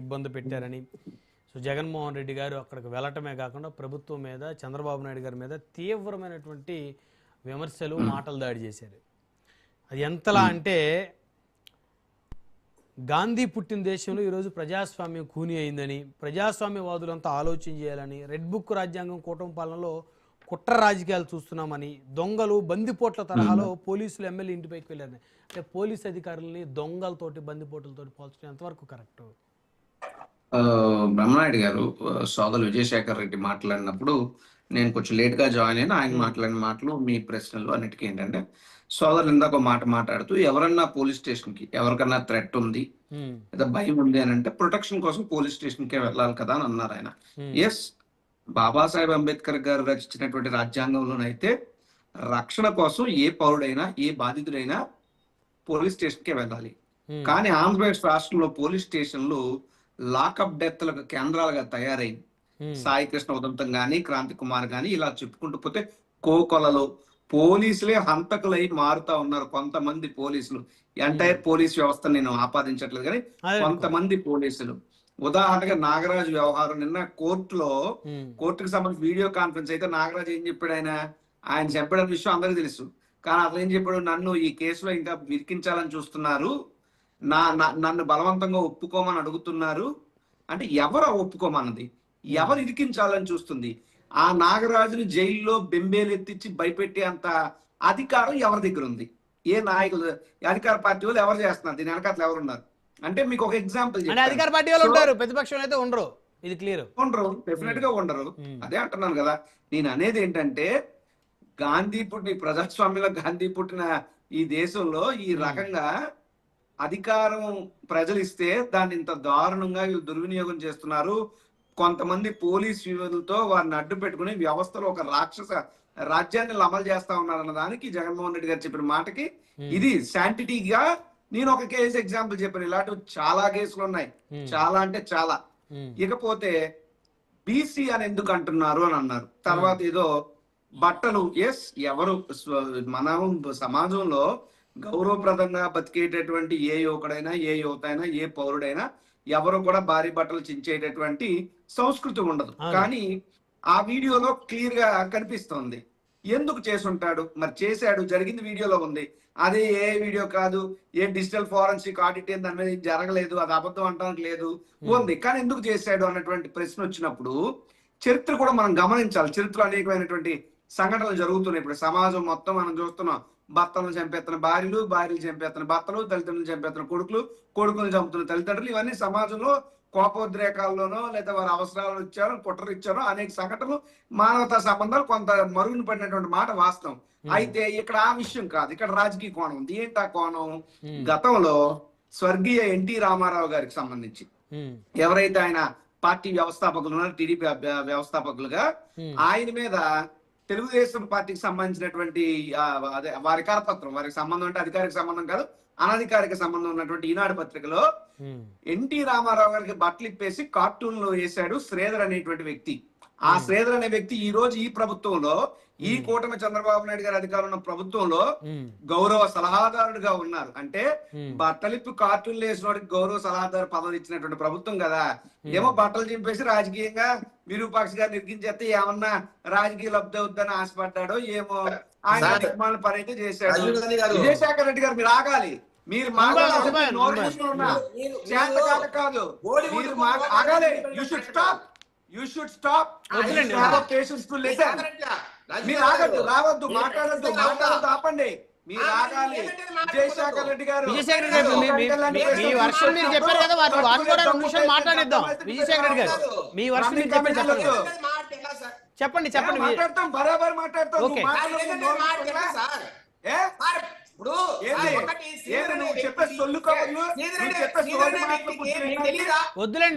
ఇబ్బంది పెట్టారని. సో జగన్మోహన్ రెడ్డి గారు అక్కడికి వెళ్ళటమే కాకుండా ప్రభుత్వం మీద, చంద్రబాబు నాయుడు గారి మీద తీవ్రమైనటువంటి విమర్శలు, మాటలు దాడి చేశారు. అది ఎంతలా అంటే గాంధీ పుట్టిన దేశంలో ఈరోజు ప్రజాస్వామ్యం కూని అయిందని, ప్రజాస్వామ్యవాదులంతా ఆలోచన చేయాలని, రెడ్ బుక్ రాజ్యాంగం కూటమి పాలనలో కుట్ర రాజకీయాలు చూస్తున్నామని, దొంగలు బందిపోట్ల తరహాలో పోలీసులు ఎమ్మెల్యే ఇంటిపైకి వెళ్ళారని. అంటే పోలీస్ అధికారులని దొంగలతోటి బందిపోట్లతోటి పోల్చడం ఎంతవరకు కరెక్ట్? బ్రహ్మనాయుడు గారు సోదరు విజయశేఖర్ రెడ్డి మాట్లాడినప్పుడు నేను కొంచెం లేట్గా జాయిన్ అయినా ఆయన మాట్లాడిన మాటలు మీ ప్రశ్నలు అన్నిటికీ ఏంటంటే, సోదరులు ఇందాక ఒక మాట మాట్లాడుతూ ఎవరన్నా పోలీస్ స్టేషన్కి ఎవరికన్నా థ్రెట్ ఉంది లేదా భయం ఉంది అని అంటే ప్రొటెక్షన్ కోసం పోలీస్ స్టేషన్కే వెళ్ళాలి కదా అని అన్నారు ఆయన. ఎస్, బాబాసాహెబ్ అంబేద్కర్ గారు రచించినటువంటి రాజ్యాంగంలోనైతే రక్షణ కోసం ఏ పౌరుడైనా ఏ బాధితుడైనా పోలీస్ స్టేషన్కే వెళ్ళాలి. కానీ ఆంధ్రప్రదేశ్ రాష్ట్రంలో పోలీస్ స్టేషన్లు లాకప్ డెత్లకు కేంద్రాలుగా తయారైంది. సాయి కృష్ణ ఉదంతం గాని, క్రాంతి కుమార్ గాని ఇలా చెప్పుకుంటూ పోతే కోకొలలో పోలీసులే హంతకులై మారుతా ఉన్నారు. కొంతమంది పోలీసులు, ఎంటైర్ పోలీస్ వ్యవస్థ నేను ఆపాదించట్లేదు కానీ కొంతమంది పోలీసులు. ఉదాహరణగా నాగరాజు వ్యవహారం నిన్న కోర్టుకు సంబంధించి వీడియో కాన్ఫరెన్స్ అయితే నాగరాజు ఏం చెప్పాడు, ఆయన చెప్పిన విషయం అందరికీ తెలుసు. కానీ అతను ఏం చెప్పాడు, నన్ను ఈ కేసులో ఇంకా విరికించాలని చూస్తున్నారు, నన్ను బలవంతంగా ఒప్పుకోమని అడుగుతున్నారు. అంటే ఎవరు ఒప్పుకోమన్నది, ఎవరు ఇరికించాలని చూస్తుంది? ఆ నాగరాజుని జైల్లో బెంబేలు ఎత్తించి భయపెట్టే అంత అధికారం ఎవరి దగ్గర ఉంది? ఏ నాయకులు, అధికార పార్టీ వాళ్ళు ఎవరు చేస్తున్నారు? దీని వెనకాల ఎవరున్నారు అంటే మీకు ఒక ఎగ్జాంపుల్. అధికార పార్టీ వాళ్ళు ఉంటారు, ప్రతిపక్షం అయితే ఉండరు. ఇది క్లియర్, ఉండరు, డెఫినెట్ గా ఉండరు. అదే అంటున్నాను కదా. నేను అనేది ఏంటంటే, గాంధీ పుట్టిన ప్రజాస్వామ్యంలో గాంధీ పుట్టిన ఈ దేశంలో ఈ రకంగా అధికారం ప్రజలు ఇస్తే దాన్ని ఇంత దారుణంగా వీళ్ళు దుర్వినియోగం చేస్తున్నారు. కొంతమంది పోలీస్ వ్యవస్థలతో వారిని అడ్డు పెట్టుకుని వ్యవస్థలో ఒక రాక్షస రాజ్యాన్ని అమలు చేస్తా ఉన్నారన్న దానికి జగన్మోహన్ రెడ్డి గారు చెప్పిన మాటకి ఇది శాంటిటీగా నేను ఒక కేసు ఎగ్జాంపుల్ చెప్పాను. ఇలాంటివి చాలా కేసులు ఉన్నాయి, చాలా అంటే చాలా. ఇకపోతే బీసీ అని ఎందుకు అంటున్నారు అని అన్నారు. తర్వాత ఏదో బట్టలు, ఎస్, ఎవరు మనం సమాజంలో గౌరవప్రదంగా బతికేటటువంటి ఏ యువకుడైనా, ఏ యువత అయినా, ఏ పౌరుడైనా ఎవరు కూడా భారీ బట్టలు చించేటటువంటి సంస్కృతి ఉండదు. కానీ ఆ వీడియోలో క్లియర్ గా కనిపిస్తోంది. ఎందుకు చేసుంటాడు? మరి చేశాడు, జరిగింది వీడియోలో ఉంది. అదే ఏ వీడియో కాదు, ఏ డిజిటల్ ఫోరెన్సిక్ ఆడిట్ దాని మీద జరగలేదు, అది అబద్ధం అంటానికి లేదు, ఉంది. కానీ ఎందుకు చేశాడు అన్నటువంటి ప్రశ్న వచ్చినప్పుడు చరిత్ర కూడా మనం గమనించాలి. చరిత్రలో అనేకమైనటువంటి సంఘటనలు జరుగుతున్నాయి. ఇప్పుడు సమాజం మొత్తం మనం చూస్తున్నాం. భర్తలను చంపేస్తున్న భార్యలు, భార్యలు చంపేస్తున్న భర్తలు, తల్లిదండ్రులు చంపేస్తున్న కొడుకులు చంపుతున్న తల్లిదండ్రులు. ఇవన్నీ సమాజంలో కోపోద్రేకాల్లోనో లేదా వారి అవసరాలు ఇచ్చారో, కుట్రలు ఇచ్చారో అనేక సంఘటనలు, మానవతా సంబంధాలు కొంత మరుగున పడినటువంటి మాట వాస్తవం. అయితే ఇక్కడ ఆ విషయం కాదు, ఇక్కడ రాజకీయ కోణం ఉంది. ఏంటి ఆ కోణం? గతంలో స్వర్గీయ ఎన్టీ రామారావు గారికి సంబంధించి ఎవరైతే ఆయన పార్టీ వ్యవస్థాపకులు ఉన్నారు, టీడీపీ వ్యవస్థాపకులుగా, ఆయన మీద తెలుగుదేశం పార్టీకి సంబంధించినటువంటి అదే వారి కరపత్రం, వారికి సంబంధం అంటే అధికారిక సంబంధం కాదు, అనధికారిక సంబంధం ఉన్నటువంటి ఈనాడు పత్రికలో ఎన్టీ రామారావు గారికి బట్టలు ఇప్పేసి కార్టూన్లో వేశాడు శ్రీధర్ అనేటువంటి వ్యక్తి. ఆ శ్రీధర్ అనే వ్యక్తి ఈ రోజు ఈ ప్రభుత్వంలో, ఈ కూటమి చంద్రబాబు నాయుడు గారి అధికారం ఉన్న ప్రభుత్వంలో గౌరవ సలహాదారుడుగా ఉన్నారు. అంటే బట్టలిప్పి కార్టూన్లు వేసినోడికి గౌరవ సలహాదారు పదవి ఇచ్చినటువంటి ప్రభుత్వం కదా. ఏమో బట్టలు చింపేసి రాజకీయంగా విరూపాక్ష గారిని ఇరికించేస్తే ఏమన్నా రాజకీయ లబ్ధి అవుద్దని ఆశపడ్డాడో ఏమో, ఆయన దిగ్మాల పని అయితే చేశాడు. విజయశేఖర్ రెడ్డి గారు మీరు ఆగాలి, మీరు కాదు, మీరు ఆగాలి. You should stop. మీరు ఆగద్దు, రావద్దు, మాట్లాడద్దు, ఆపండి. మీరు ఆగాలి. విజయశేఖర్ రెడ్డి గారు మీ వర్షం మీరు చెప్పారు కదా, వారు కూడా 2 నిమిషాలు మాట్లాడిద్దాం. విజయశేఖర్ రెడ్డి గారు మీ వర్షం మీరు చెప్పండి. మాట్లాడతాం, బరాబర్ మాట్లాడతాం. నువ్వు చెప్పే సొల్లు కబుర్లు, వద్దులేండి.